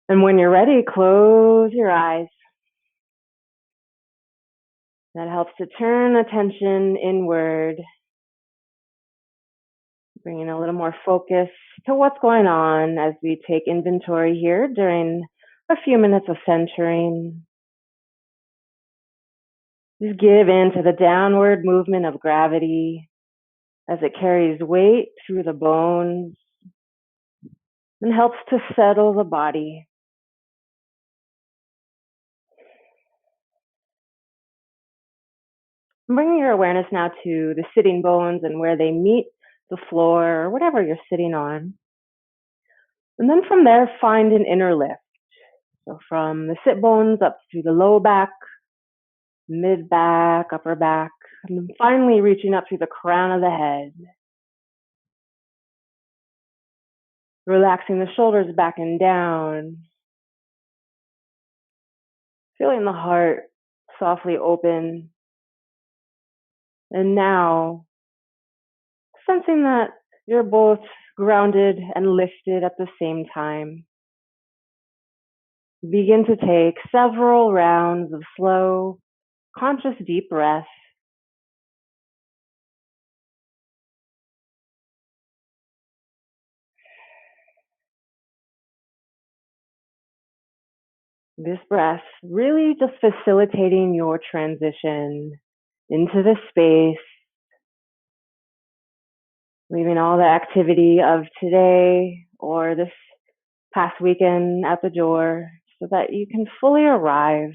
And when you're ready, close your eyes. That helps to turn attention inward, bringing a little more focus to what's going on as we take inventory here during a few minutes of centering. Just give in to the downward movement of gravity as it carries weight through the bones and helps to settle the body. Bring your awareness now to the sitting bones and where they meet the floor or whatever you're sitting on. And then from there, find an inner lift. So from the sit bones up through the low back, mid back, upper back, and then finally reaching up through the crown of the head. Relaxing the shoulders back and down. Feeling the heart softly open. And now, sensing that you're both grounded and lifted at the same time. Begin to take several rounds of slow, conscious deep breaths. This breath really just facilitating your transition into this space, leaving all the activity of today or this past weekend at the door so that you can fully arrive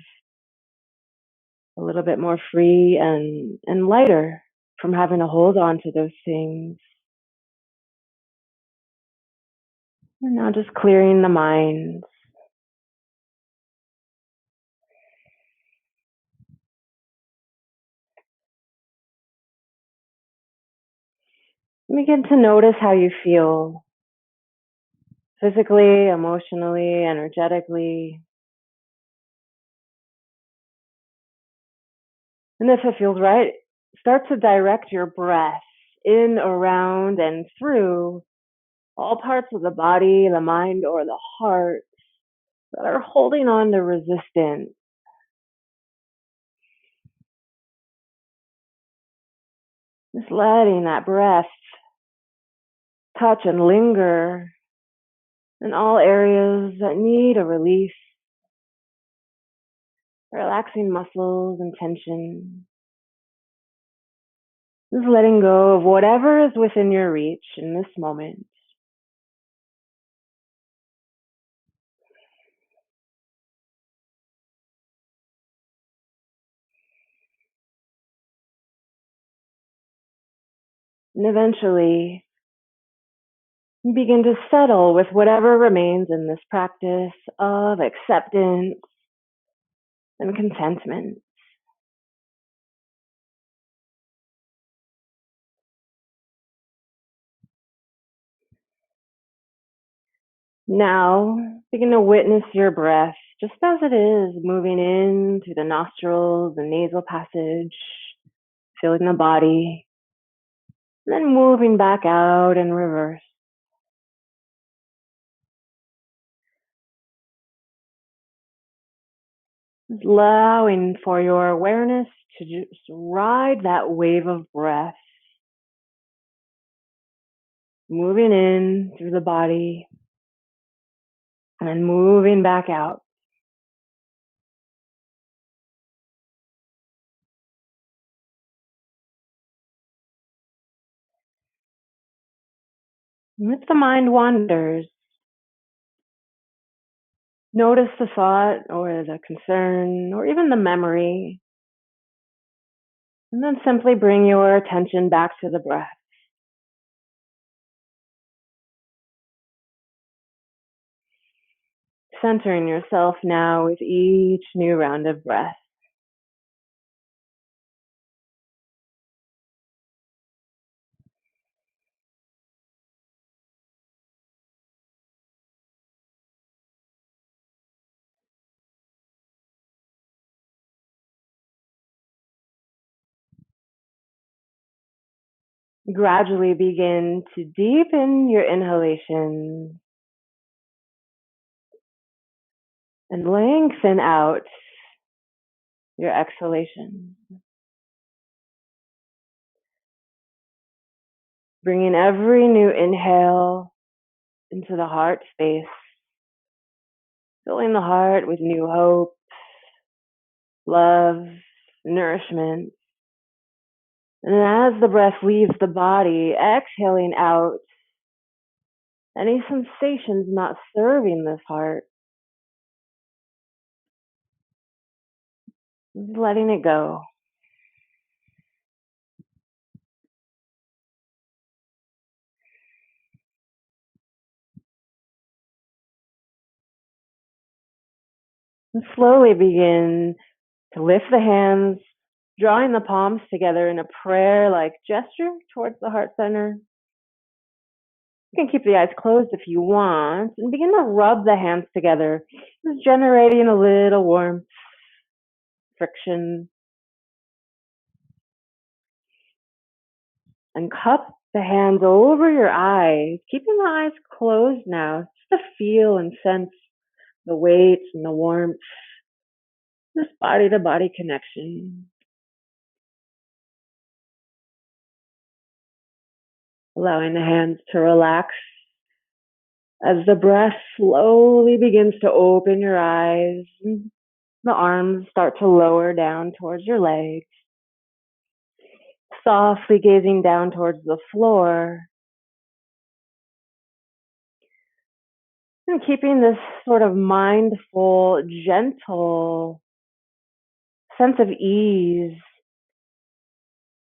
a little bit more free and lighter from having to hold on to those things. And now just clearing the mind. Begin to notice how you feel physically, emotionally, energetically. And if it feels right, start to direct your breath in, around, and through all parts of the body, the mind, or the heart that are holding on to resistance. Just letting that breath touch and linger in all areas that need a release, relaxing muscles and tension. Just letting go of whatever is within your reach in this moment. And eventually, begin to settle with whatever remains in this practice of acceptance and contentment. Now, begin to witness your breath just as it is, moving in through the nostrils, the nasal passage, feeling the body, and then moving back out in reverse. Just allowing for your awareness to just ride that wave of breath, moving in through the body and then moving back out. And if the mind wanders, notice the thought or the concern or even the memory, and then simply bring your attention back to the breath. Centering yourself now with each new round of breath. Gradually begin to deepen your inhalation and lengthen out your exhalation. Bringing every new inhale into the heart space, filling the heart with new hope, love, nourishment. And as the breath leaves the body, exhaling out any sensations not serving this heart, letting it go. And slowly begin to lift the hands, drawing the palms together in a prayer-like gesture towards the heart center. You can keep the eyes closed if you want, and begin to rub the hands together, just generating a little warmth, friction, and cup the hands over your eyes, keeping the eyes closed now, just to feel and sense the weight and the warmth, this body-to-body connection. Allowing the hands to relax as the breath slowly begins to open your eyes. The arms start to lower down towards your legs, softly gazing down towards the floor. And keeping this sort of mindful, gentle sense of ease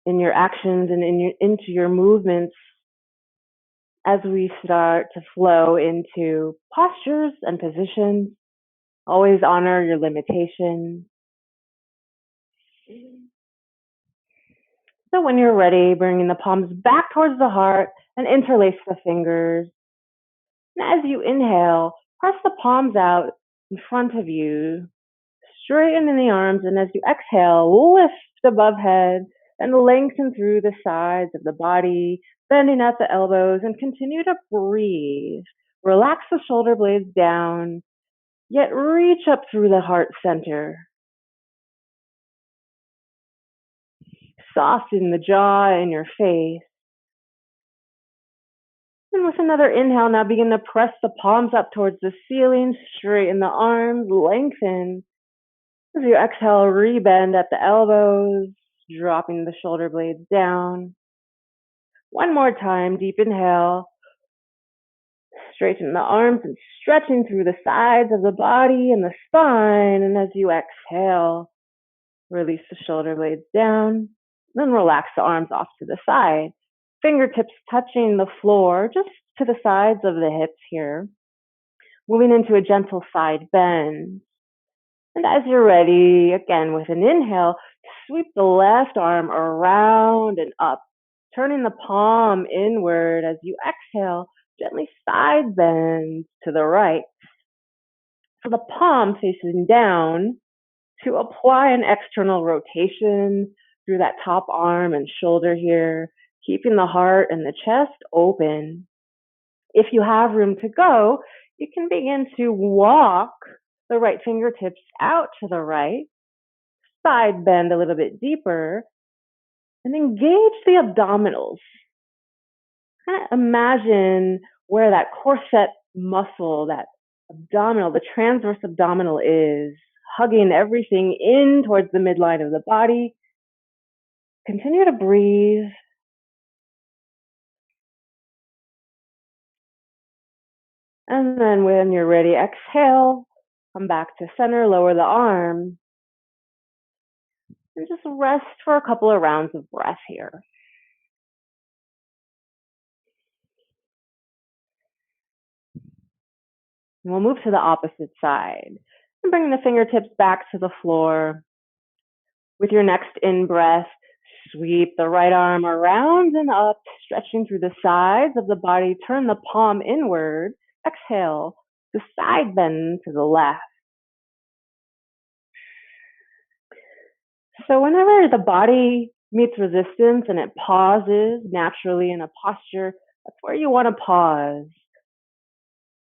in your actions and into your movements as we start to flow into postures and positions. Always honor your limitations. So when you're ready, bringing the palms back towards the heart and interlace the fingers. And as you inhale, press the palms out in front of you, straighten in the arms, and as you exhale, lift above head and lengthen through the sides of the body, bending at the elbows, and continue to breathe. Relax the shoulder blades down, yet reach up through the heart center. Soften the jaw in your face. And with another inhale, now begin to press the palms up towards the ceiling, straighten the arms, lengthen. As you exhale, rebend at the elbows, dropping the shoulder blades down. One more time, deep inhale. Straighten the arms and stretching through the sides of the body and the spine. And as you exhale, release the shoulder blades down. Then relax the arms off to the side. Fingertips touching the floor, just to the sides of the hips here. Moving into a gentle side bend. And as you're ready, again with an inhale, sweep the left arm around and up, turning the palm inward as you exhale, gently side bend to the right. So the palm facing down to apply an external rotation through that top arm and shoulder here, keeping the heart and the chest open. If you have room to go, you can begin to walk the right fingertips out to the right, side bend a little bit deeper, and engage the abdominals. Kind of imagine where that corset muscle, that abdominal, the transverse abdominal is, hugging everything in towards the midline of the body. Continue to breathe. And then when you're ready, exhale, come back to center, lower the arm, and just rest for a couple of rounds of breath here. And we'll move to the opposite side. And bring the fingertips back to the floor. With your next in-breath, sweep the right arm around and up, stretching through the sides of the body. Turn the palm inward. Exhale, the side bend to the left. So whenever the body meets resistance and it pauses naturally in a posture, that's where you want to pause.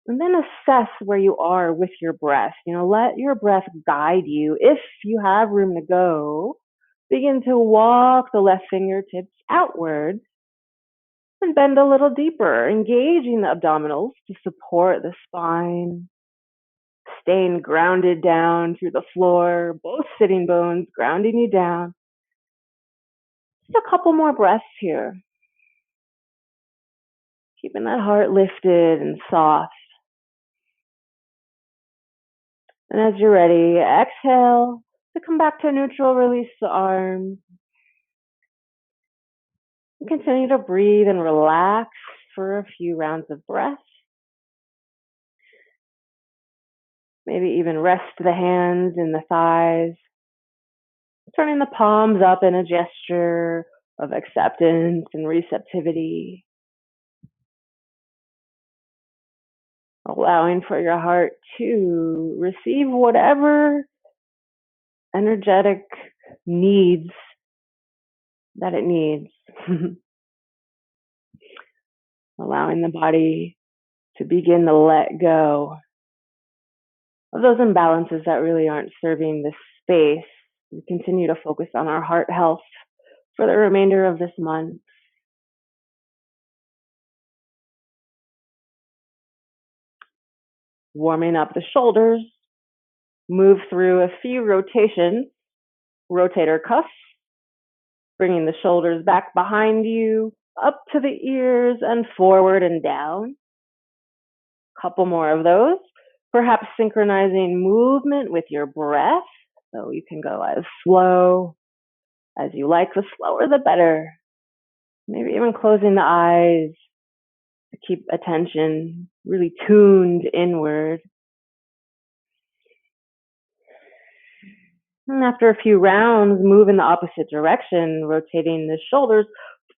And then assess where you are with your breath. Let your breath guide you. If you have room to go, begin to walk the left fingertips outwards and bend a little deeper, engaging the abdominals to support the spine, staying grounded down through the floor, both sitting bones grounding you down. Just a couple more breaths here. Keeping that heart lifted and soft. And as you're ready, exhale to come back to neutral, release the arms. And continue to breathe and relax for a few rounds of breath. Maybe even rest the hands in the thighs, turning the palms up in a gesture of acceptance and receptivity. Allowing for your heart to receive whatever energetic needs that it needs. Allowing the body to begin to let go of those imbalances that really aren't serving this space. We continue to focus on our heart health for the remainder of this month. Warming up the shoulders, move through a few rotations, rotator cuffs, bringing the shoulders back behind you, up to the ears and forward and down. Couple more of those, perhaps synchronizing movement with your breath, so you can go as slow as you like. The slower the better. Maybe even closing the eyes to keep attention really tuned inward. And after a few rounds, move in the opposite direction, rotating the shoulders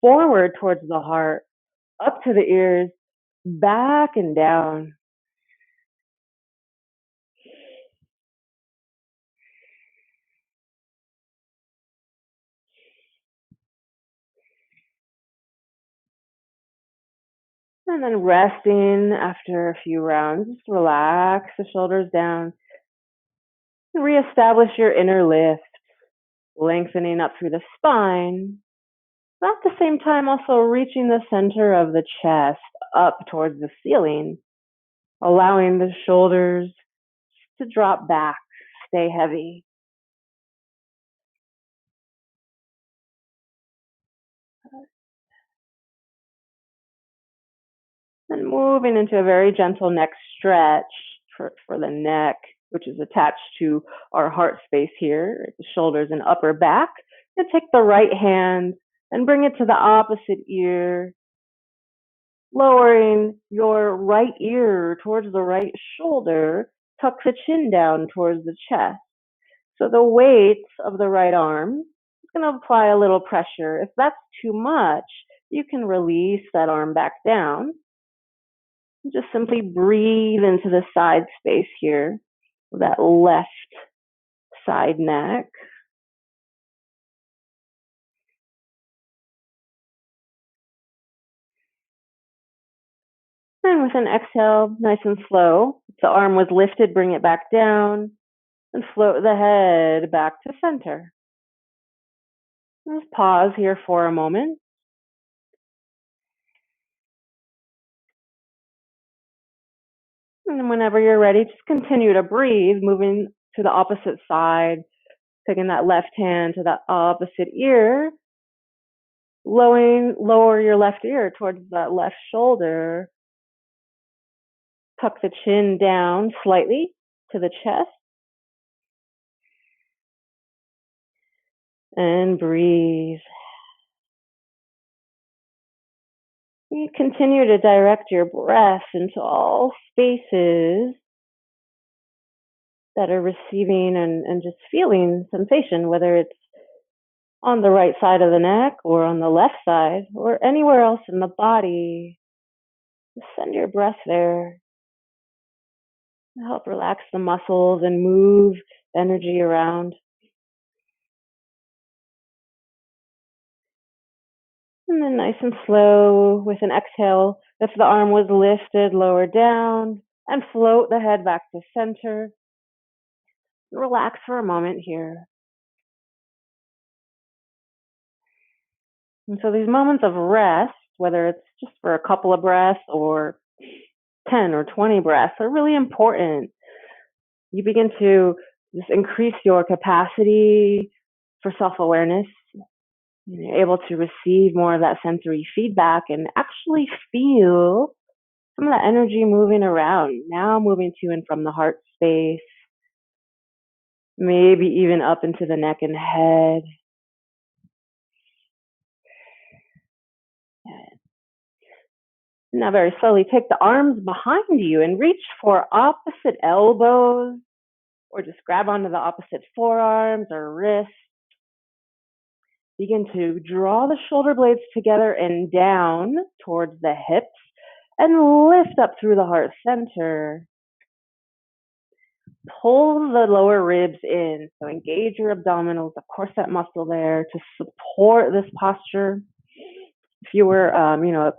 forward towards the heart, up to the ears, back and down. And then resting after a few rounds, just relax the shoulders down. Reestablish your inner lift, lengthening up through the spine. At the same time, also reaching the center of the chest up towards the ceiling, allowing the shoulders to drop back, stay heavy. And moving into a very gentle neck stretch for the neck, which is attached to our heart space here, the shoulders and upper back. And take the right hand and bring it to the opposite ear, lowering your right ear towards the right shoulder. Tuck the chin down towards the chest. So the weight of the right arm is going to apply a little pressure. If that's too much, you can release that arm back down. Just simply breathe into the side space here, that left side neck. And with an exhale, nice and slow, if the arm was lifted, bring it back down and float the head back to center. Just pause here for a moment. And whenever you're ready, just continue to breathe, moving to the opposite side, taking that left hand to that opposite ear, lower your left ear towards that left shoulder. Tuck the chin down slightly to the chest. And breathe. You continue to direct your breath into all spaces that are receiving and just feeling sensation, whether it's on the right side of the neck or on the left side or anywhere else in the body. Just send your breath there. Help relax the muscles and move energy around. And then nice and slow with an exhale, if the arm was lifted, lower down, and float the head back to center. Relax for a moment here. And so these moments of rest, whether it's just for a couple of breaths or 10 or 20 breaths, are really important. You begin to just increase your capacity for self awareness. You're able to receive more of that sensory feedback and actually feel some of that energy moving around, now moving to and from the heart space, maybe even up into the neck and head. Now, very slowly, take the arms behind you and reach for opposite elbows, or just grab onto the opposite forearms or wrists. Begin to draw the shoulder blades together and down towards the hips and lift up through the heart center. Pull the lower ribs in. So engage your abdominals, the corset muscle there to support this posture. If you were,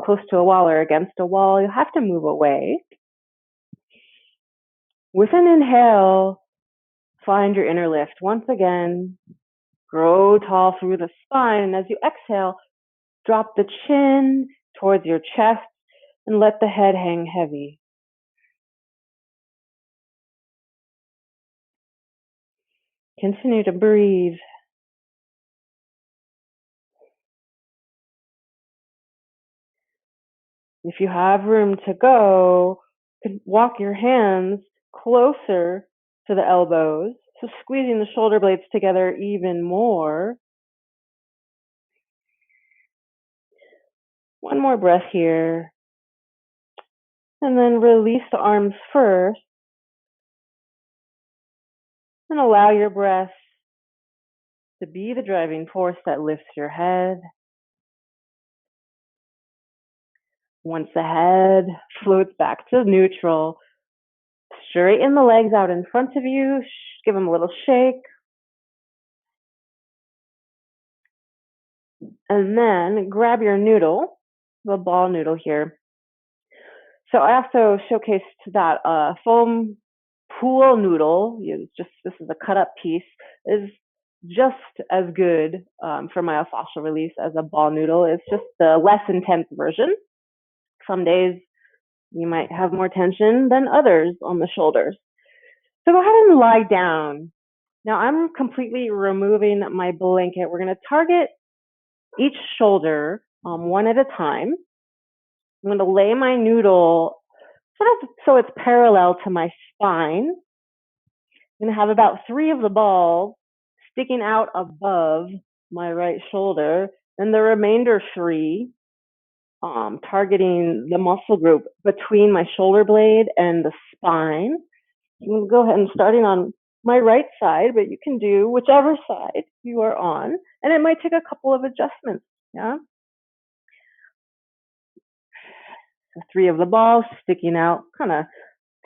close to a wall or against a wall, you'll have to move away. With an inhale, find your inner lift. Once again, grow tall through the spine. And as you exhale, drop the chin towards your chest and let the head hang heavy. Continue to breathe. If you have room to go, you can walk your hands closer to the elbows, so squeezing the shoulder blades together even more. One more breath here. And then release the arms first and allow your breath to be the driving force that lifts your head. Once the head floats back to neutral, straighten the legs out in front of you. Give them a little shake. And then grab your noodle, the ball noodle here. So I also showcased that foam pool noodle. This is a cut up piece, is just as good for myofascial release as a ball noodle. It's just the less intense version. Some days you might have more tension than others on the shoulders. So go ahead and lie down. Now I'm completely removing my blanket. We're going to target each shoulder one at a time. I'm going to lay my noodle sort of so it's parallel to my spine. I'm going to have about 3 of the balls sticking out above my right shoulder, and the remainder 3 targeting the muscle group between my shoulder blade and the spine. I'm going to go ahead and starting on my right side, but you can do whichever side you are on, and it might take a couple of adjustments. Yeah. So 3 of the balls sticking out kind of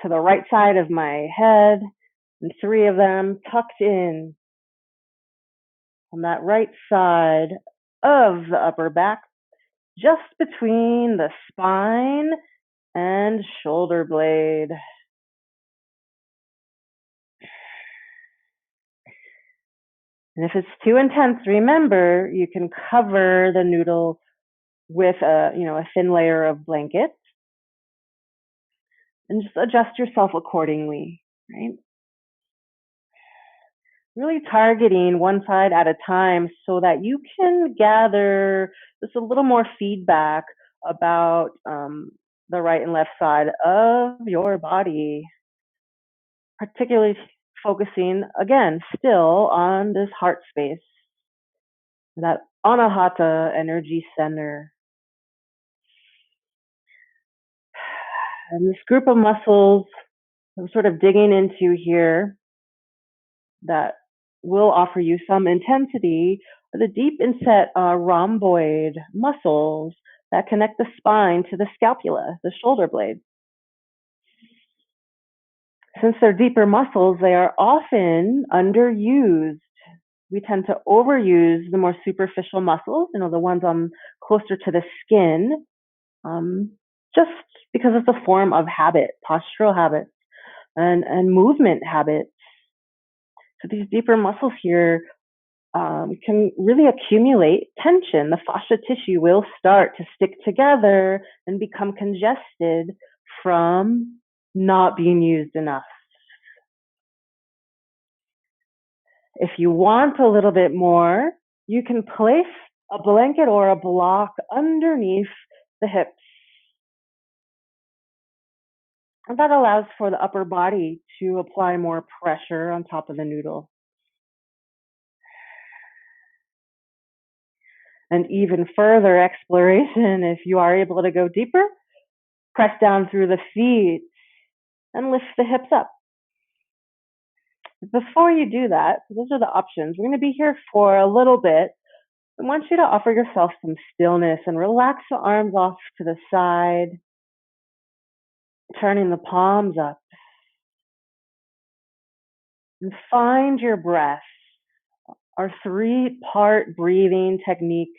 to the right side of my head, and 3 of them tucked in on that right side of the upper back, just between the spine and shoulder blade. And if it's too intense, remember you can cover the noodle with a thin layer of blanket and just adjust yourself accordingly, right? Really targeting one side at a time so that you can gather just a little more feedback about the right and left side of your body, particularly focusing again still on this heart space, that anahata energy center. And this group of muscles I'm sort of digging into here that will offer you some intensity are the deep inset rhomboid muscles that connect the spine to the scapula, the shoulder blade. Since they're deeper muscles, they are often underused. We tend to overuse the more superficial muscles, the ones closer to the skin, just because it's a form of habit, postural habits, and movement habits. So these deeper muscles here can really accumulate tension. The fascia tissue will start to stick together and become congested from not being used enough. If you want a little bit more, you can place a blanket or a block underneath the hips. And that allows for the upper body to apply more pressure on top of the noodle. And even further exploration, if you are able to go deeper, press down through the feet and lift the hips up. Before you do that, those are the options. We're going to be here for a little bit. I want you to offer yourself some stillness and relax the arms off to the side, turning the palms up. And find your breath, our 3-part breathing technique.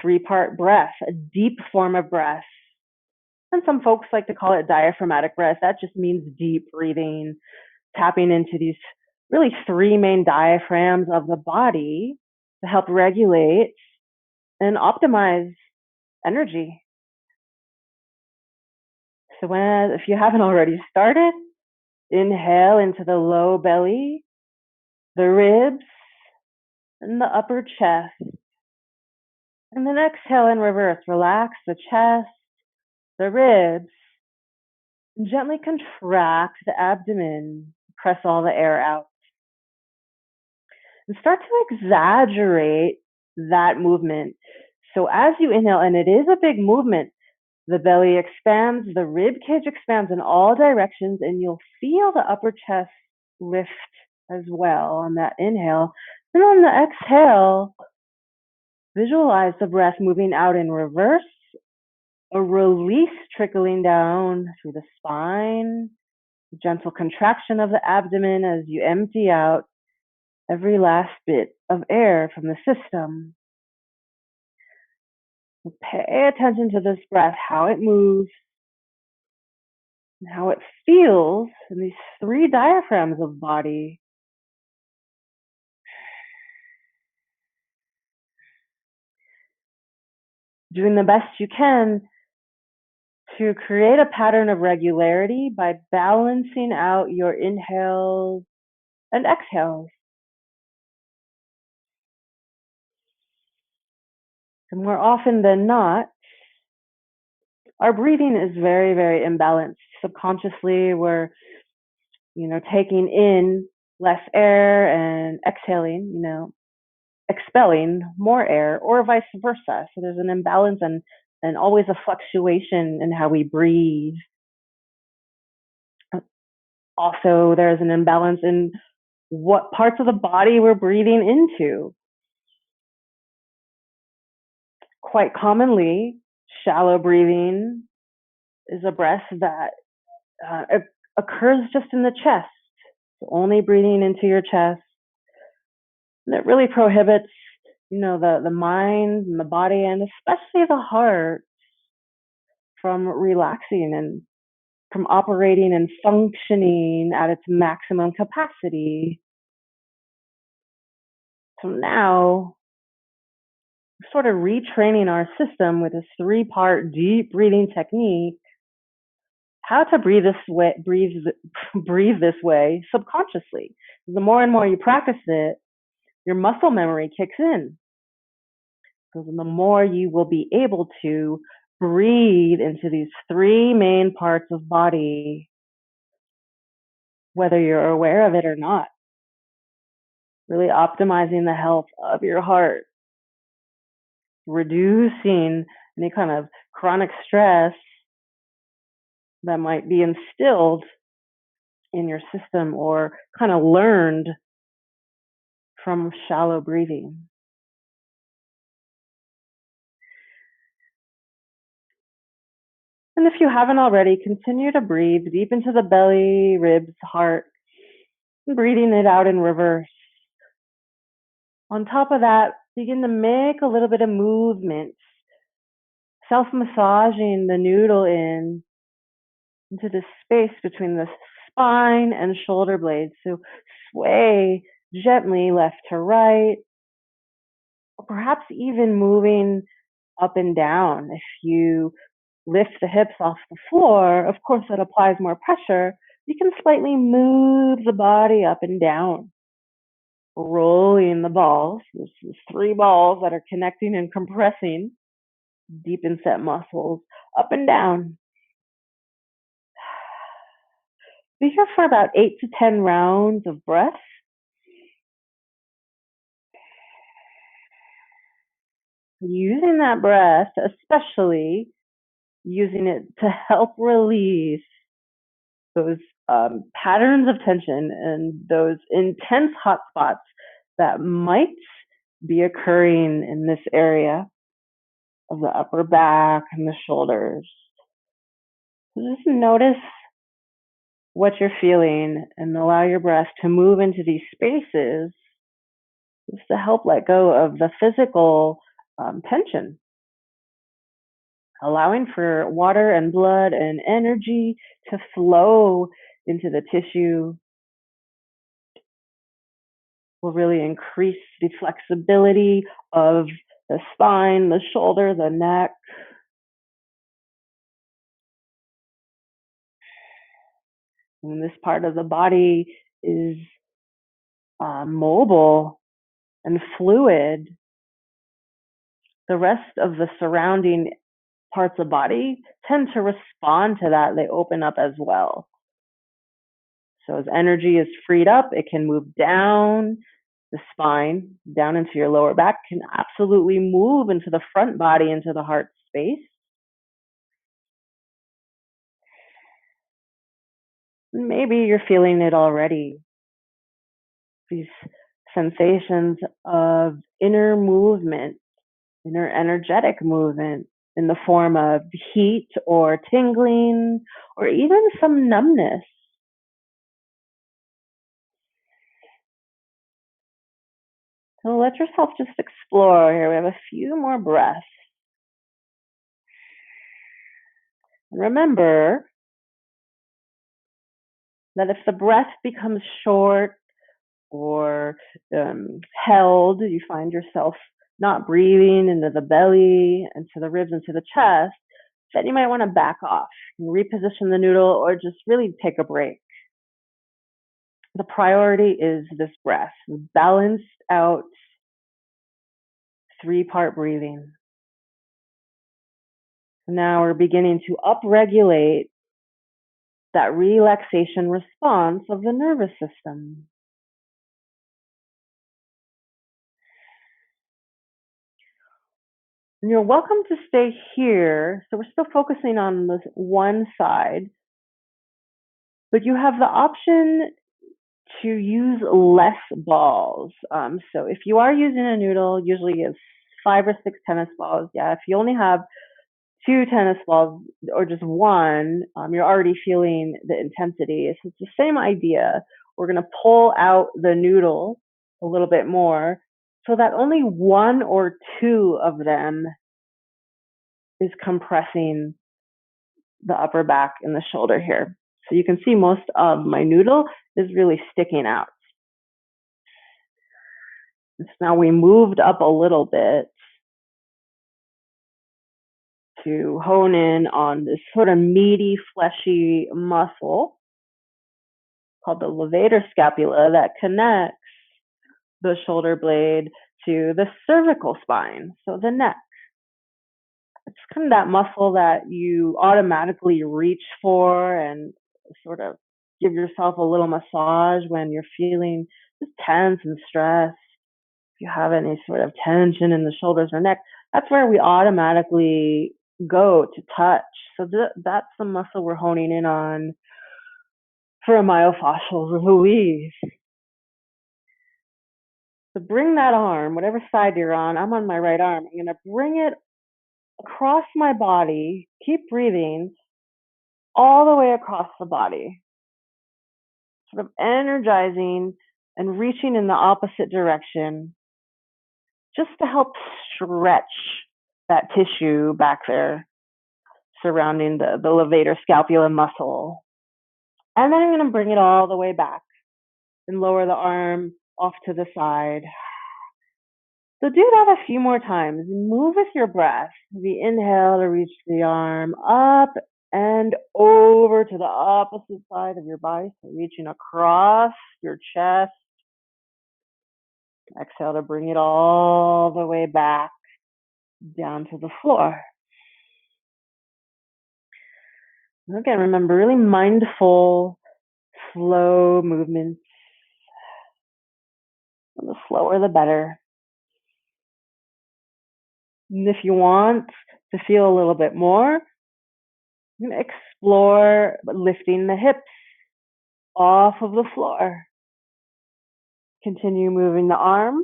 3-part breath, a deep form of breath. And some folks like to call it diaphragmatic breath. That just means deep breathing, tapping into these really 3 main diaphragms of the body to help regulate and optimize energy. So if you haven't already started, inhale into the low belly, the ribs, and the upper chest. And then exhale in reverse. Relax the chest, the ribs, and gently contract the abdomen. Press all the air out. And start to exaggerate that movement. So as you inhale, and it is a big movement, the belly expands, the rib cage expands in all directions, and you'll feel the upper chest lift as well on that inhale. And on the exhale, visualize the breath moving out in reverse, a release trickling down through the spine, gentle contraction of the abdomen as you empty out every last bit of air from the system. Pay attention to this breath, how it moves, and how it feels in these 3 diaphragms of body. Doing the best you can to create a pattern of regularity by balancing out your inhales and exhales. And more often than not, our breathing is very, very imbalanced. Subconsciously, we're, taking in less air and exhaling, expelling more air, or vice versa. So there's an imbalance and always a fluctuation in how we breathe. Also, there's an imbalance in what parts of the body we're breathing into. Quite commonly, shallow breathing is a breath that occurs just in the chest, so only breathing into your chest. And it really prohibits, the mind and the body, and especially the heart, from relaxing and from operating and functioning at its maximum capacity. So now, sort of retraining our system with this 3-part deep breathing technique, how to breathe this way, breathe this way subconsciously. The more and more you practice it, your muscle memory kicks in. So the more you will be able to breathe into these 3 main parts of body, whether you're aware of it or not. Really optimizing the health of your heart, reducing any kind of chronic stress that might be instilled in your system or kind of learned from shallow breathing. And if you haven't already, continue to breathe deep into the belly, ribs, heart, and breathing it out in reverse. On top of that, begin to make a little bit of movement. self-massaging the noodle into the space between the spine and shoulder blades. So sway gently left to right, or perhaps even moving up and down. If you lift the hips off the floor, of course, that applies more pressure. You can slightly move the body up and down, rolling the balls. There's three balls that are connecting and compressing deep inset muscles up and down. Be here for about 8 to 10 rounds of breath. Using that breath, especially using it to help release those patterns of tension and those intense hot spots that might be occurring in this area of the upper back and the shoulders. So just notice what you're feeling and allow your breath to move into these spaces just to help let go of the physical tension, allowing for water and blood and energy to flow into the tissue will really increase the flexibility of the spine, the shoulder, the neck. When this part of the body is mobile and fluid, the rest of the surrounding parts of the body tend to respond to that. They open up as well. So as energy is freed up, it can move down the spine, down into your lower back, can absolutely move into the front body, into the heart space. Maybe you're feeling it already. These sensations of inner movement, inner energetic movement in the form of heat or tingling or even some numbness. So let yourself just explore here. We have a few more breaths. And remember that if the breath becomes short or held, you find yourself not breathing into the belly, into the ribs, into the chest, then you might want to back off and reposition the noodle or just really take a break. The priority is this breath, balanced out 3-part breathing. Now we're beginning to upregulate that relaxation response of the nervous system. And you're welcome to stay here. So we're still focusing on this one side, but you have the option to use less balls. So if you are using a noodle, usually it's 5 or 6 tennis balls. Yeah, if you only have 2 tennis balls or just one, you're already feeling the intensity. So it's the same idea. We're going to pull out the noodle a little bit more so that only 1 or 2 of them is compressing the upper back and the shoulder here. So you can see most of my noodle is really sticking out. So now we moved up a little bit to hone in on this sort of meaty, fleshy muscle called the levator scapula that connects the shoulder blade to the cervical spine, so the neck. It's kind of that muscle that you automatically reach for and sort of give yourself a little massage when you're feeling just tense and stressed. If you have any sort of tension in the shoulders or neck, that's where we automatically go to touch. So that's the muscle we're honing in on for a myofascial release. So bring that arm, whatever side you're on, I'm on my right arm. I'm going to bring it across my body. Keep breathing all the way across the body, sort of energizing and reaching in the opposite direction just to help stretch that tissue back there surrounding the levator scapula muscle. And then I'm going to bring it all the way back and lower the arm off to the side. So do that a few more times. Move with your breath. The inhale to reach the arm up and over to the opposite side of your body. So reaching across your chest. Exhale to bring it all the way back down to the floor. Again, remember, really mindful, slow movements. And the slower, the better. And if you want to feel a little bit more, you can explore lifting the hips off of the floor. Continue moving the arm,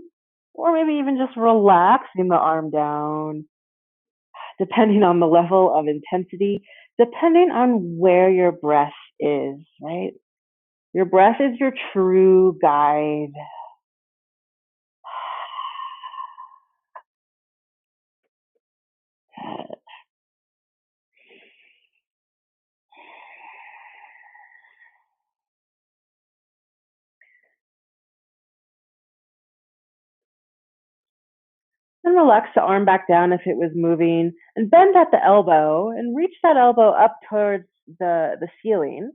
or maybe even just relaxing the arm down, depending on the level of intensity, depending on where your breath is, right? Your breath is your true guide. And relax the arm back down if it was moving, and bend at the elbow and reach that elbow up towards the ceiling.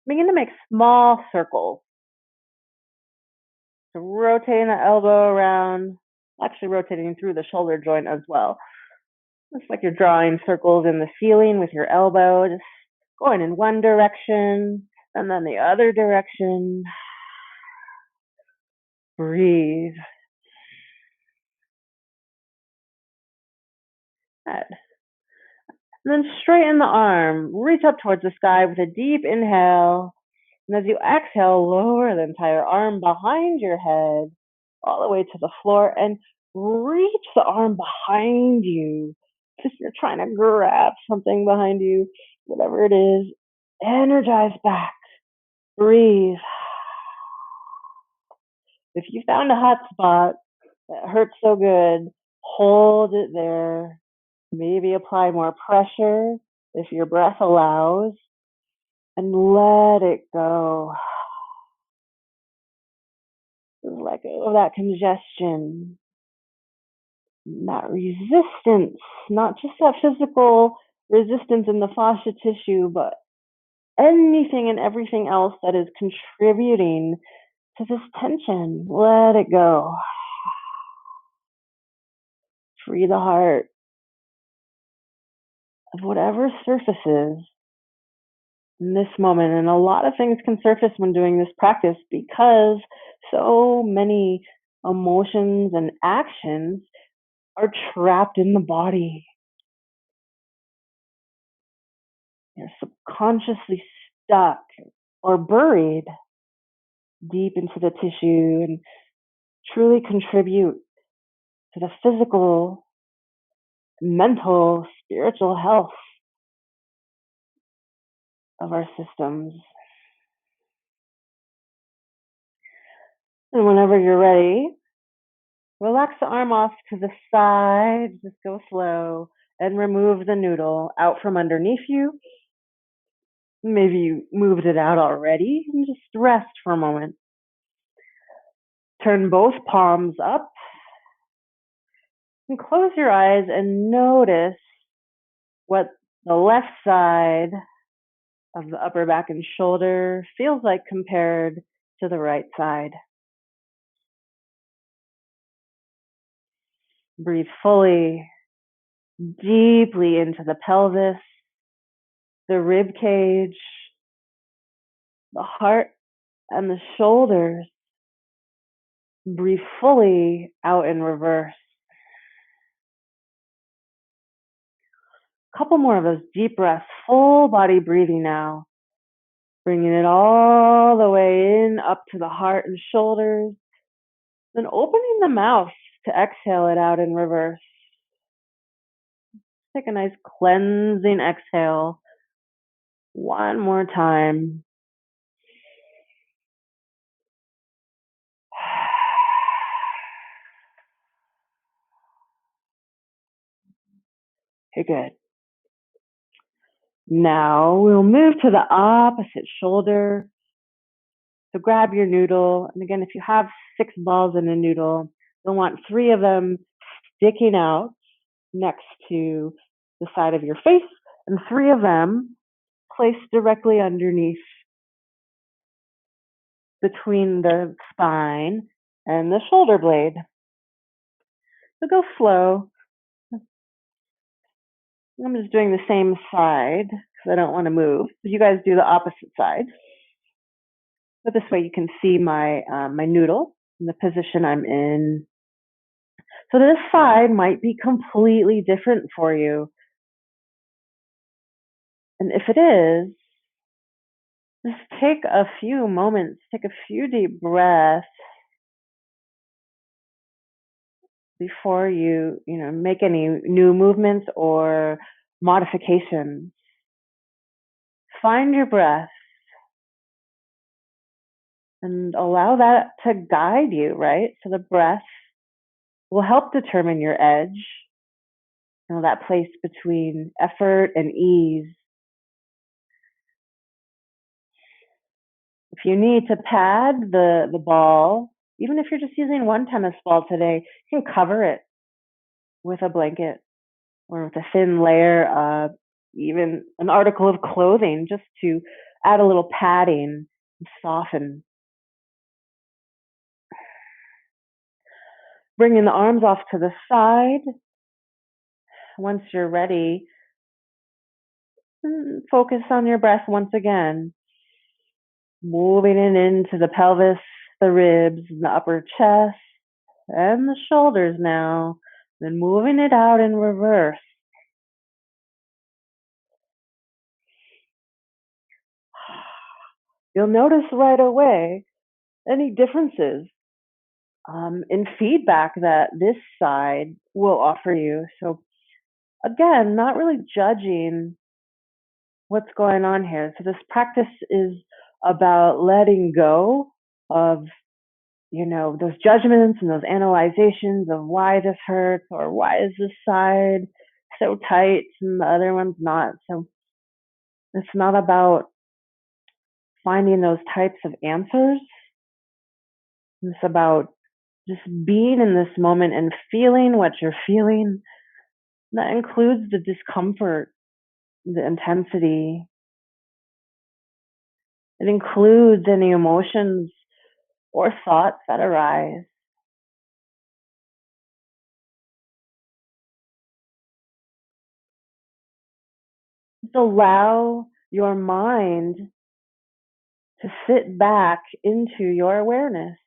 Begin to make small circles. So rotating the elbow around, actually rotating through the shoulder joint as well. It's like you're drawing circles in the ceiling with your elbow, just going in one direction and then the other direction. Breathe. Good. And then straighten the arm. Reach up towards the sky with a deep inhale. And as you exhale, lower the entire arm behind your head, all the way to the floor, and reach the arm behind you. If you're trying to grab something behind you, whatever it is, energize back. Breathe. If you found a hot spot that hurts so good, hold it there. Maybe apply more pressure if your breath allows, and let it go. Let go of that congestion, that resistance, not just that physical resistance in the fascia tissue, but anything and everything else that is contributing to this tension. Let it go. Free the heart of whatever surfaces in this moment. And a lot of things can surface when doing this practice because so many emotions and actions are trapped in the body. They're subconsciously stuck or buried deep into the tissue and truly contribute to the physical, mental, spiritual health of our systems. And whenever you're ready, relax the arm off to the side, just go slow, and remove the noodle out from underneath you. Maybe you moved it out already, and just rest for a moment. Turn both palms up and close your eyes and notice what the left side of the upper back and shoulder feels like compared to the right side. Breathe fully, deeply into the pelvis, the rib cage, the heart, and the shoulders. Breathe fully out in reverse. A couple more of those deep breaths, full body breathing now. Bringing it all the way in up to the heart and shoulders. Then opening the mouth to exhale it out in reverse. Take a nice cleansing exhale. One more time. Okay, good. Now we'll move to the opposite shoulder. So grab your noodle. And again, if you have 6 balls in a noodle, you'll want 3 of them sticking out next to the side of your face, and 3 of them placed directly underneath between the spine and the shoulder blade. So go slow. I'm just doing the same side because I don't want to move. You guys do the opposite side. But this way you can see my noodle and the position I'm in. So this side might be completely different for you. And if it is, just take a few moments, take a few deep breaths before you make any new movements or modifications. Find your breath and allow that to guide you, right? So the breath will help determine your edge, that place between effort and ease. If you need to pad the ball, even if you're just using one tennis ball today, you can cover it with a blanket or with a thin layer of even an article of clothing just to add a little padding and soften. Bringing the arms off to the side. Once you're ready, focus on your breath once again. Moving it into the pelvis, the ribs, and the upper chest, and the shoulders now. Then moving it out in reverse. You'll notice right away any differences in feedback that this side will offer you. So again, not really judging what's going on here. So this practice is about letting go of those judgments and those analyzations of why this hurts or why is this side so tight and the other one's not. So it's not about finding those types of answers. It's about just being in this moment and feeling what you're feeling. That includes the discomfort, the intensity. It includes any emotions or thoughts that arise. Just allow your mind to sit back into your awareness,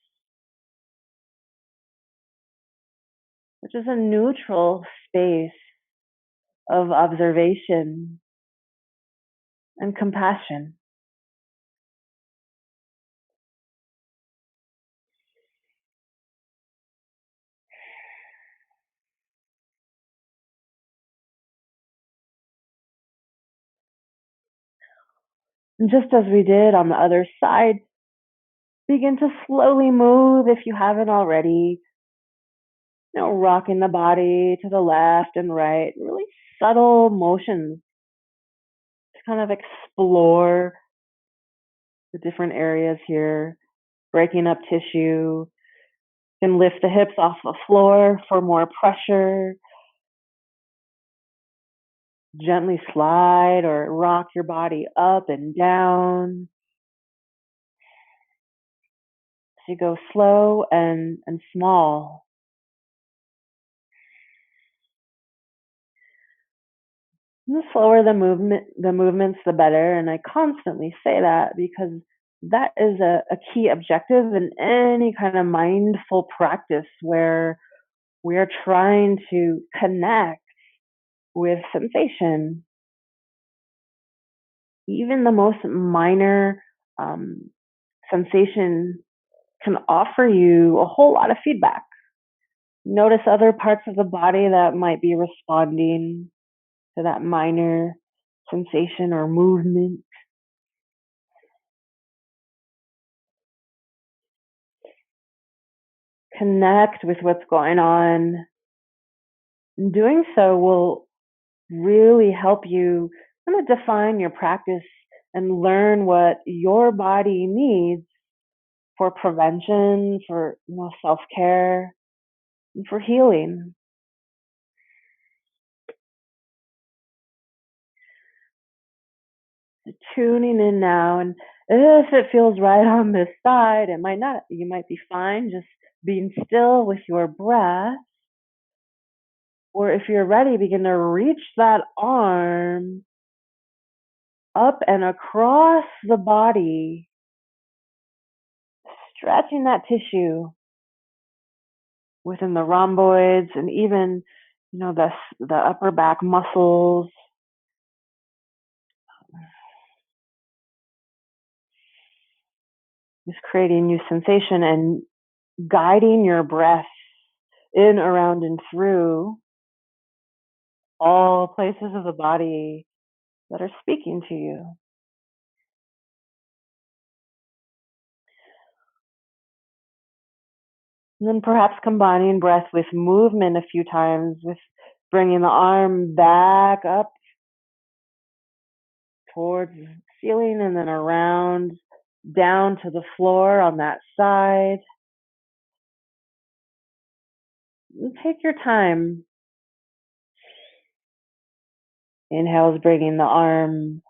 which is a neutral space of observation and compassion. And just as we did on the other side, begin to slowly move if you haven't already, rocking the body to the left and right, really subtle motions to kind of explore the different areas here, breaking up tissue. You can lift the hips off the floor for more pressure. Gently slide or rock your body up and down. So you go slow and small. The slower the movements, the better. And I constantly say that because that is a key objective in any kind of mindful practice where we are trying to connect with sensation. Even the most minor um, sensation can offer you a whole lot of feedback. Notice other parts of the body that might be responding to that minor sensation or movement. Connect with what's going on. And doing so will really help you kind of define your practice and learn what your body needs for prevention, for self-care, and for healing. Tuning in now, and if it feels right on this side, it might not. You might be fine just being still with your breath. Or if you're ready, begin to reach that arm up and across the body, stretching that tissue within the rhomboids and even, the upper back muscles. Just creating new sensation and guiding your breath in, around, and through all places of the body that are speaking to you. And then perhaps combining breath with movement a few times, with bringing the arm back up towards the ceiling and then around down to the floor on that side. And take your time. Inhale is bringing the arm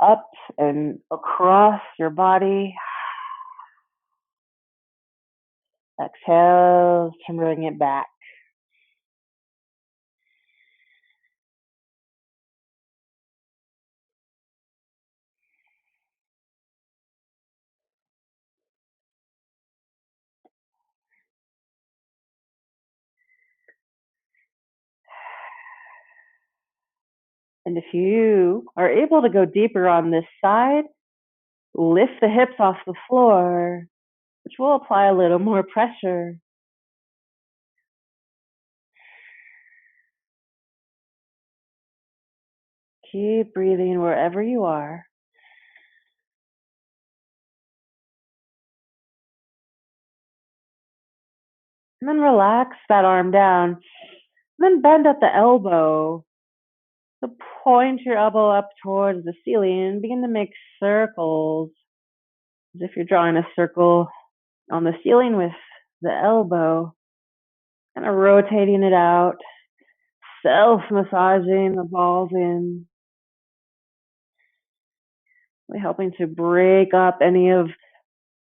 up and across your body. Exhale to bring it back. And if you are able to go deeper on this side, lift the hips off the floor, which will apply a little more pressure. Keep breathing wherever you are. And then relax that arm down. And then bend at the elbow. So point your elbow up towards the ceiling and begin to make circles, as if you're drawing a circle on the ceiling with the elbow, kind of rotating it out, self-massaging the balls in, helping to break up any of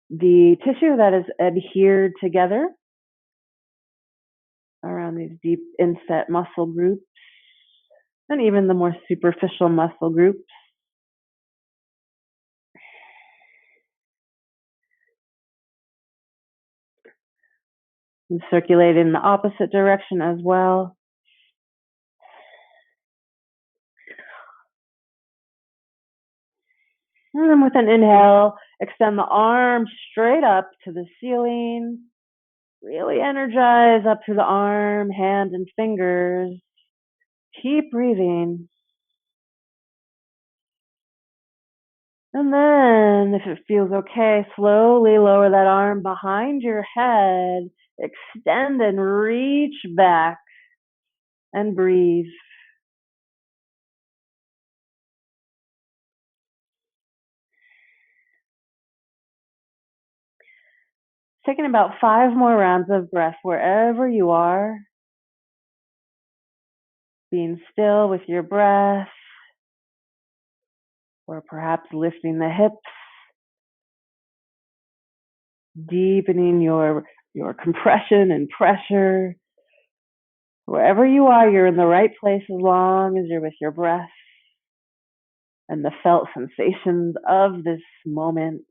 the tissue that is adhered together around these deep inset muscle groups and even the more superficial muscle groups. And circulate in the opposite direction as well. And then with an inhale, extend the arm straight up to the ceiling. Really energize up through the arm, hand, and fingers. Keep breathing. And then, if it feels okay, slowly lower that arm behind your head. Extend and reach back and breathe. Taking about 5 more rounds of breath wherever you are. Being still with your breath, or perhaps lifting the hips, deepening your compression and pressure. Wherever you are, you're in the right place as long as you're with your breath and the felt sensations of this moment.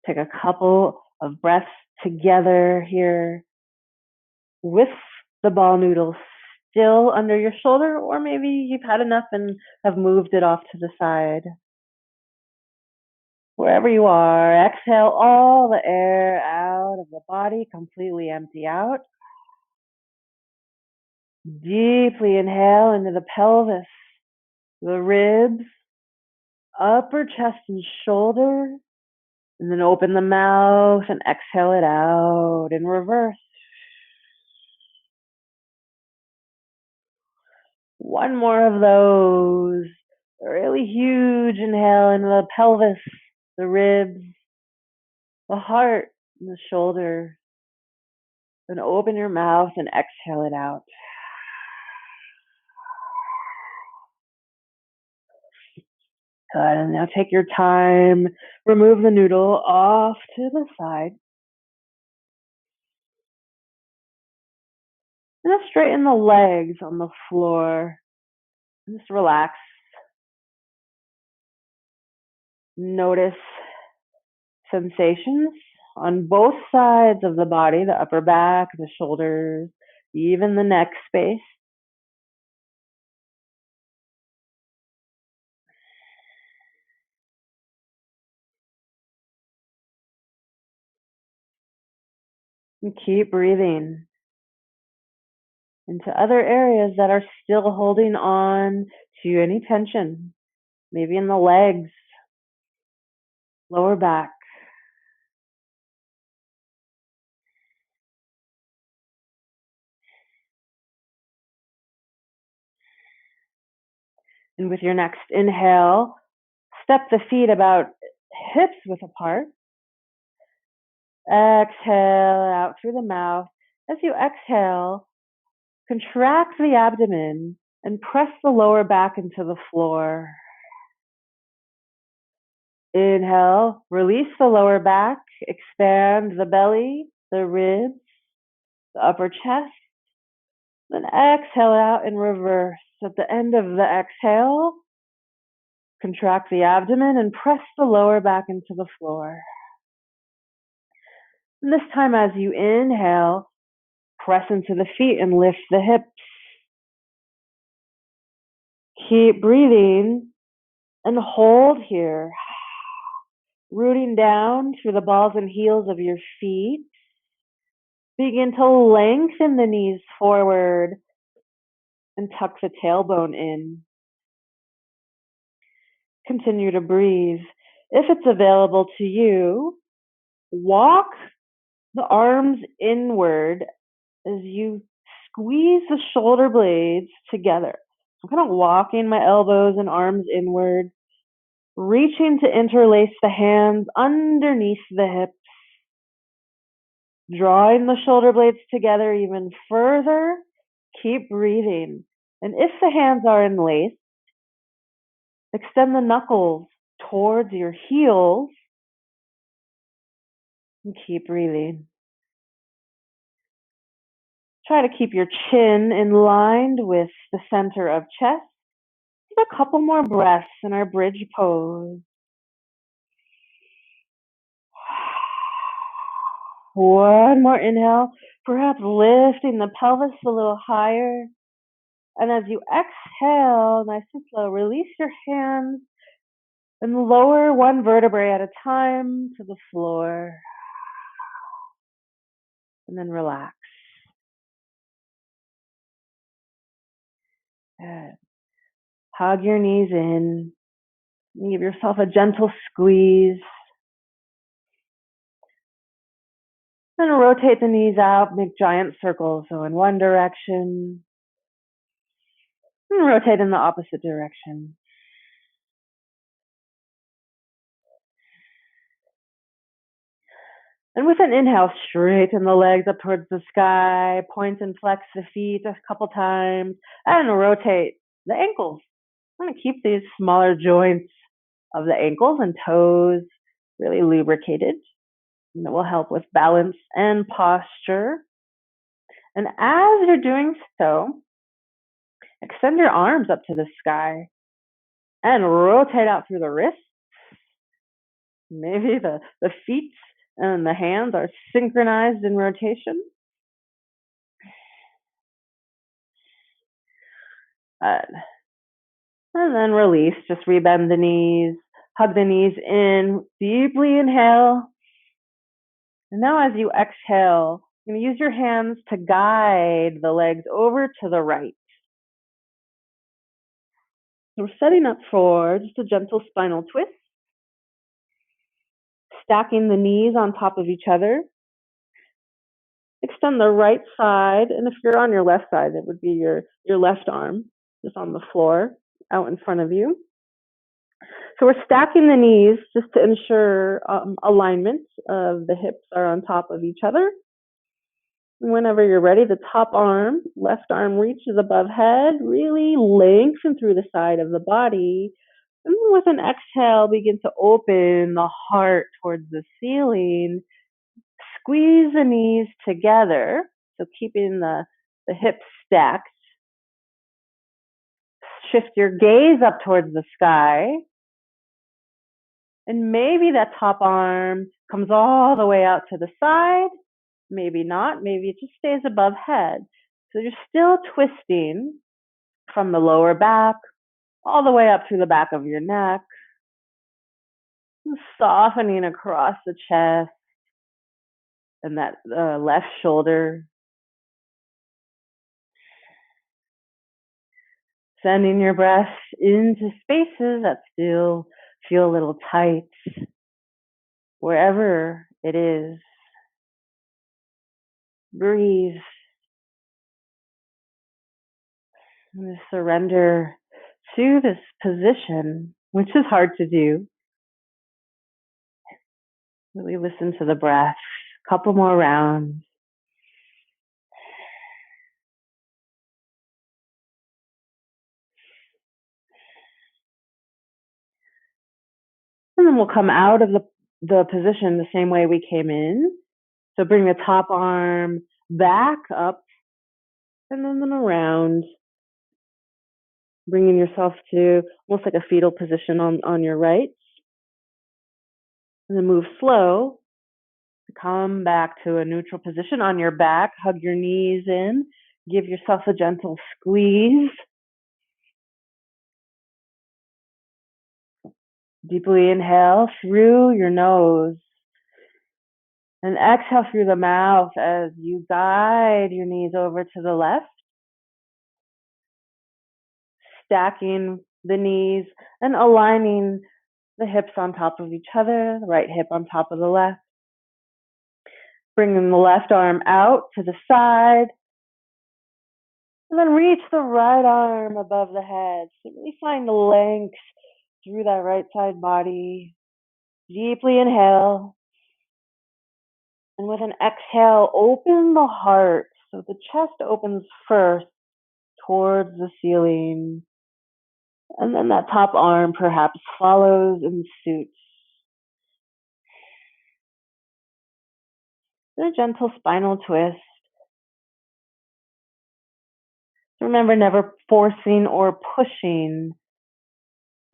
Take a couple of breaths together here with the ball noodle still under your shoulder, or maybe you've had enough and have moved it off to the side. Wherever you are, exhale all the air out of the body, completely empty out. Deeply inhale into the pelvis, the ribs, upper chest and shoulder, and then open the mouth and exhale it out in reverse. One more of those. A really huge inhale into the pelvis, the ribs, the heart, and the shoulder. Then open your mouth and exhale it out. Good. And now take your time. Remove the noodle off to the side. And just straighten the legs on the floor. And just relax. Notice sensations on both sides of the body, the upper back, the shoulders, even the neck space. And keep breathing into other areas that are still holding on to any tension, maybe in the legs, lower back. And with your next inhale, step the feet about hips width apart. Exhale out through the mouth. As you exhale, contract the abdomen and press the lower back into the floor. Inhale, release the lower back, expand the belly, the ribs, the upper chest. Then exhale out in reverse. At the end of the exhale, contract the abdomen and press the lower back into the floor. And this time as you inhale, press into the feet and lift the hips. Keep breathing and hold here. Rooting down through the balls and heels of your feet. Begin to lengthen the knees forward and tuck the tailbone in. Continue to breathe. If it's available to you, walk the arms inward as you squeeze the shoulder blades together. I'm kind of walking my elbows and arms inward, reaching to interlace the hands underneath the hips, drawing the shoulder blades together even further. Keep breathing. And if the hands are enlaced, extend the knuckles towards your heels and keep breathing. Try to keep your chin in line with the center of chest. Just a couple more breaths in our bridge pose. One more inhale, perhaps lifting the pelvis a little higher. And as you exhale, nice and slow, release your hands and lower one vertebrae at a time to the floor. And then relax. Good. Hug your knees in. Give yourself a gentle squeeze. Then rotate the knees out, make giant circles. So in one direction, and rotate in the opposite direction. And with an inhale, straighten the legs up towards the sky, point and flex the feet a couple times, and rotate the ankles. I'm going to keep these smaller joints of the ankles and toes really lubricated. And that will help with balance and posture. And as you're doing so, extend your arms up to the sky and rotate out through the wrists. Maybe the feet and the hands are synchronized in rotation. And then release, just rebend the knees, hug the knees in, deeply inhale. And now as you exhale, you're going to use your hands to guide the legs over to the right. So we're setting up for just a gentle spinal twist, stacking the knees on top of each other. Extend the right side, and if you're on your left side, it would be your left arm just on the floor out in front of you. So we're stacking the knees just to ensure alignment of the hips are on top of each other. Whenever you're ready, the top arm, left arm reaches above head, really lengthen through the side of the body. And with an exhale, begin to open the heart towards the ceiling. Squeeze the knees together, so keeping the hips stacked. Shift your gaze up towards the sky. And maybe that top arm comes all the way out to the side. Maybe not. Maybe it just stays above head. So you're still twisting from the lower back all the way up through the back of your neck, softening across the chest and that left shoulder. Sending your breath into spaces that still feel a little tight, wherever it is. Breathe. And surrender to this position, which is hard to do. Really listen to the breath. A couple more rounds. And then we'll come out of the position the same way we came in. So bring the top arm back up and then around, bringing yourself to almost like a fetal position on your right. And then move slow to come back to a neutral position on your back. Hug your knees in. Give yourself a gentle squeeze. Deeply inhale through your nose. And exhale through the mouth as you guide your knees over to the left. Stacking the knees and aligning the hips on top of each other, the right hip on top of the left. Bringing the left arm out to the side. And then reach the right arm above the head. So really find the length through that right side body. Deeply inhale. And with an exhale, open the heart. So the chest opens first towards the ceiling. And then that top arm perhaps follows in suit. A gentle spinal twist. Remember, never forcing or pushing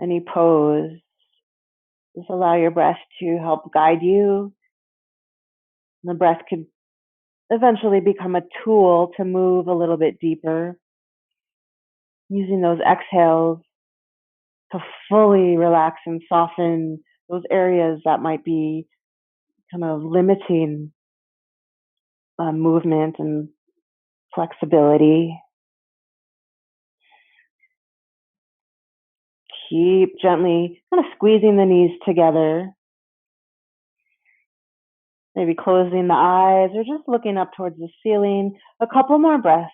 any pose. Just allow your breath to help guide you. The breath could eventually become a tool to move a little bit deeper, using those exhales to fully relax and soften those areas that might be kind of limiting movement and flexibility. Keep gently kind of squeezing the knees together. Maybe closing the eyes or just looking up towards the ceiling. A couple more breaths.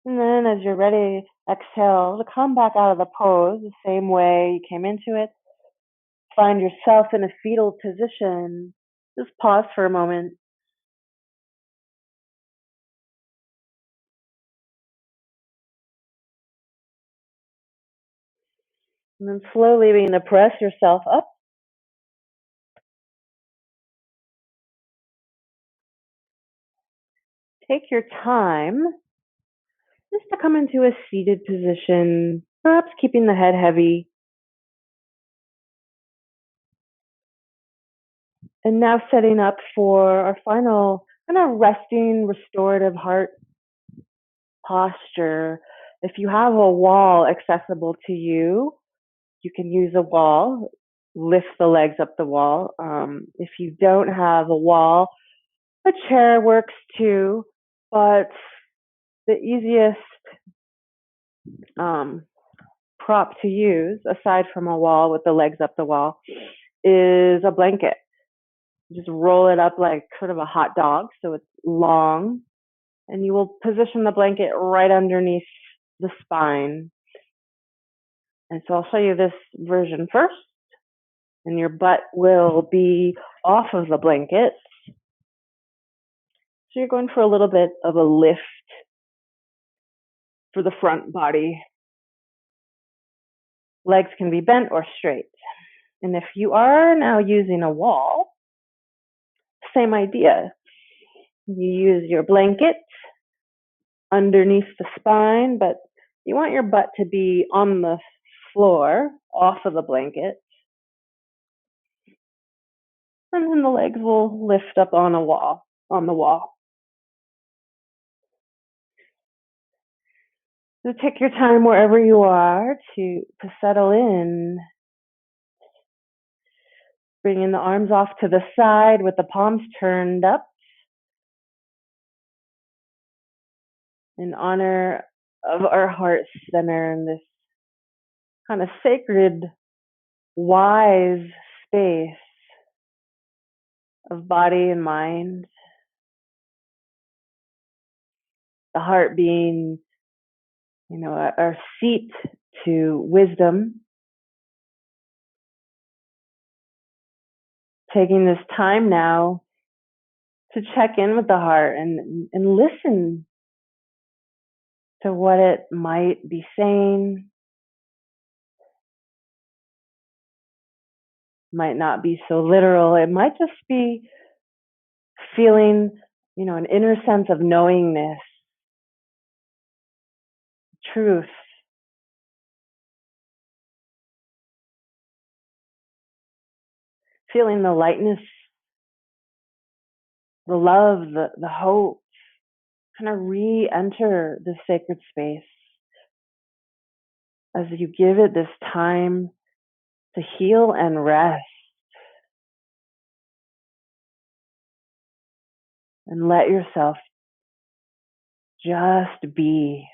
And then as you're ready, exhale to come back out of the pose the same way you came into it. Find yourself in a fetal position. Just pause for a moment. And then slowly begin to press yourself up. Take your time just to come into a seated position, perhaps keeping the head heavy. And now setting up for our final kind of resting, restorative heart posture. If you have a wall accessible to you, you can use a wall. lift the legs up the wall. If you don't have a wall, a chair works too, but the easiest um, prop to use, aside from a wall with the legs up the wall, is a blanket. Just roll it up like sort of a hot dog, so it's long, and you will position the blanket right underneath the spine. And so I'll show you this version first, and your butt will be off of the blanket. So you're going for a little bit of a lift for the front body. Legs can be bent or straight. And if you are now using a wall, same idea. You use your blanket underneath the spine, but you want your butt to be on the floor, off of the blanket. And then the legs will lift up on the wall. So take your time wherever you are to settle in. Bringing the arms off to the side with the palms turned up in honor of our heart center and this kind of sacred, wise space of body and mind. The heart being, our seat to wisdom. Taking this time now to check in with the heart and listen to what it might be saying. Might not be so literal. It might just be feeling, an inner sense of knowingness, truth. Feeling the lightness, the love, the hope, kind of re-enter the sacred space as you give it this time to heal and rest. And let yourself just be.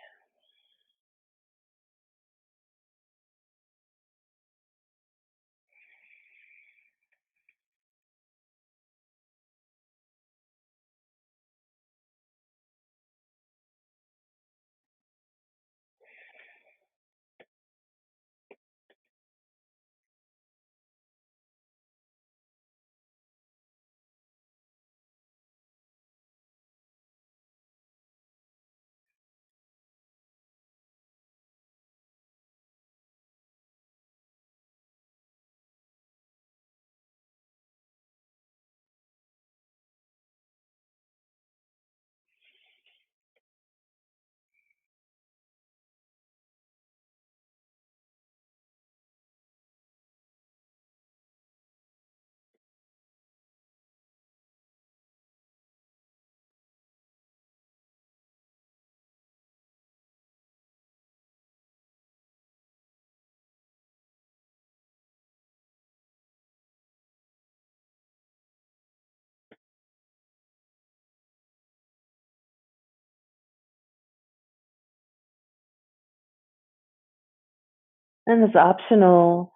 And it's optional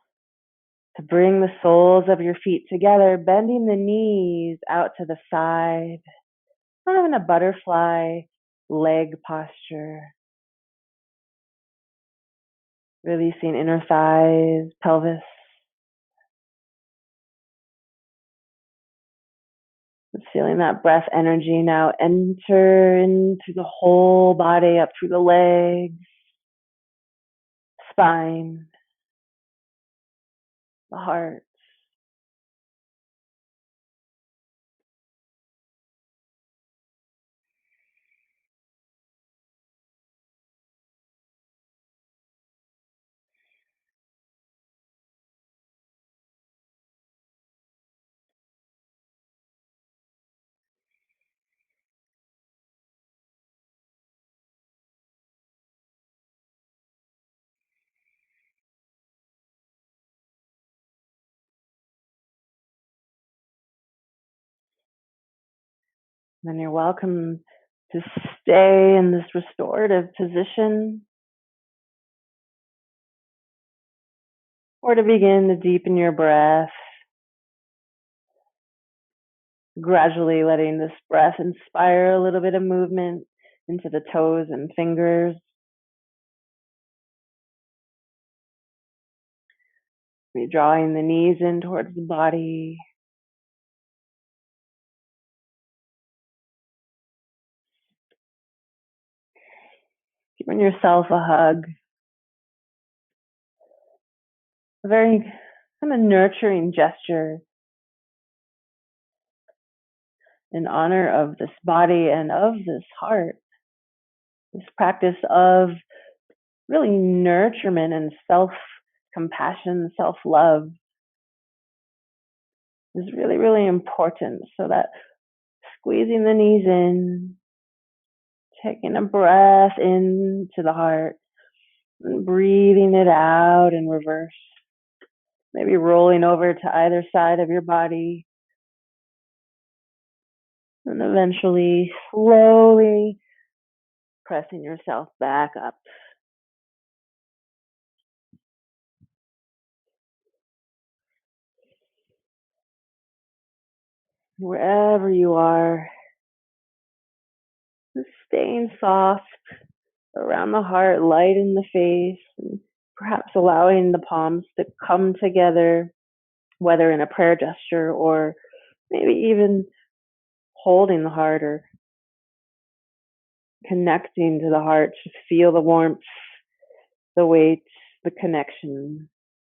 to bring the soles of your feet together, bending the knees out to the side, kind of in a butterfly leg posture. Releasing inner thighs, pelvis. Feeling that breath energy now enter into the whole body, up through the legs, spine, the heart. Then you're welcome to stay in this restorative position or to begin to deepen your breath, gradually letting this breath inspire a little bit of movement into the toes and fingers. Be drawing the knees in towards the body. Giving yourself a hug. A very kind of nurturing gesture in honor of this body and of this heart. This practice of really nurturement and self-compassion, self-love is really, really important. So that squeezing the knees in, taking a breath into the heart, and breathing it out in reverse. Maybe rolling over to either side of your body. And eventually, slowly pressing yourself back up. Wherever you are, just staying soft around the heart, light in the face, and perhaps allowing the palms to come together, whether in a prayer gesture or maybe even holding the heart or connecting to the heart to feel the warmth, the weight, the connection.